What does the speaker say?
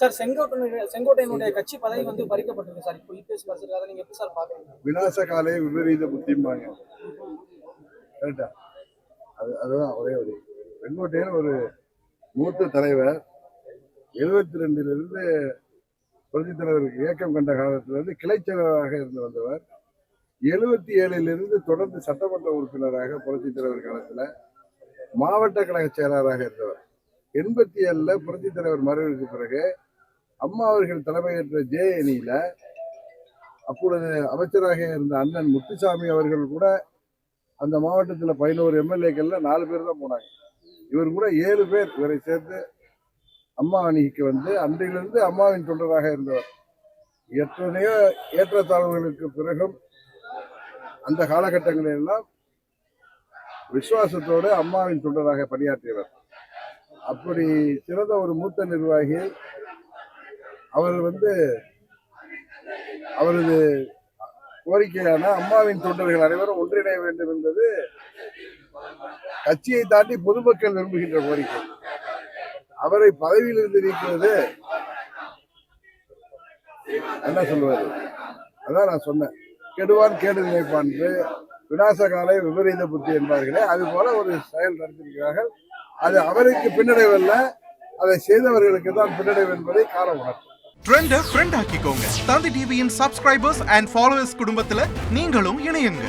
Sir செங்கோட்டையனுடைய கட்சி பதவி வந்து பறிக்கப்பட்டிருக்கு சார். இப்போ இபிஎஸ் பறிச்சிருக்கு. அதை நீங்க எப்படி சார் பாக்குறீங்க? விநாச காலை விபரீத புத்திம்பாங்க. கரெக்டா? அதுதான் ஒரே ஒரு செங்கோட்டையன் ஒரு மூத்த தலைவர். 72 புரட்சித் தலைவருக்கு இயக்கம் கண்ட காலத்திலிருந்து கிளைச் செயலராக இருந்து வந்தவர். 77 தொடர்ந்து சட்டமன்ற உறுப்பினராக புரட்சித் தலைவர் காலத்துல மாவட்ட கழக செயலராக இருந்தவர். 87 புரட்சித் தலைவர் மறைவுக்கு பிறகு அம்மா அவர்கள் தலைமையேற்ற ஜே அணியில அப்பொழுது அமைச்சராக இருந்த அண்ணன் முத்துசாமி அவர்கள் கூட அந்த மாவட்டத்தில் 11 எம்எல்ஏக்கள்ல 4 பேர் தான் போனாங்க. இவர் கூட 7 பேர் இவரை சேர்த்து அம்மா அணிக்கு வந்து அன்றையிலிருந்து அம்மாவின் தொண்டராக இருந்தவர். எத்தனையோ ஏற்றத்தாழ்வுகளுக்கு பிறகும் அந்த காலகட்டங்களில் எல்லாம் விசுவாசத்தோடு அம்மாவின் தொண்டராக பணியாற்றியவர். அப்படி சிறந்த ஒரு மூத்த நிர்வாகி. அவர் வந்து அவரது கோரிக்கையான அம்மாவின் தொண்டர்கள் அனைவரும் ஒன்றிணைய வேண்டும் என்பது கட்சியை தாண்டி பொதுமக்கள் விரும்புகின்ற கோரிக்கை. அவரை பதவியிலிருந்து நீக்குவது என்ன சொல்வது? அதான் நான் சொன்னேன், கெடுவான் கேடு நினைப்பான் விநாச காலை விபரீத புத்தி என்பார்களே, அது போல ஒரு செயல் நடத்திருக்கிறார்கள். அது அவருக்கு பின்னடைவு அல்ல, அதை செய்தவர்களுக்கு தான் பின்னடைவு என்பதை காலம் உணர்த்தும். ட்ரெண்ட ஃப்ரெண்ட் ஆக்கிக்கோங்க. தந்தி டிவியின் சப்ஸ்கிரைபர்ஸ் அண்ட் ஃபாலோவர்ஸ் குடும்பத்துல நீங்களும் இணையுங்க.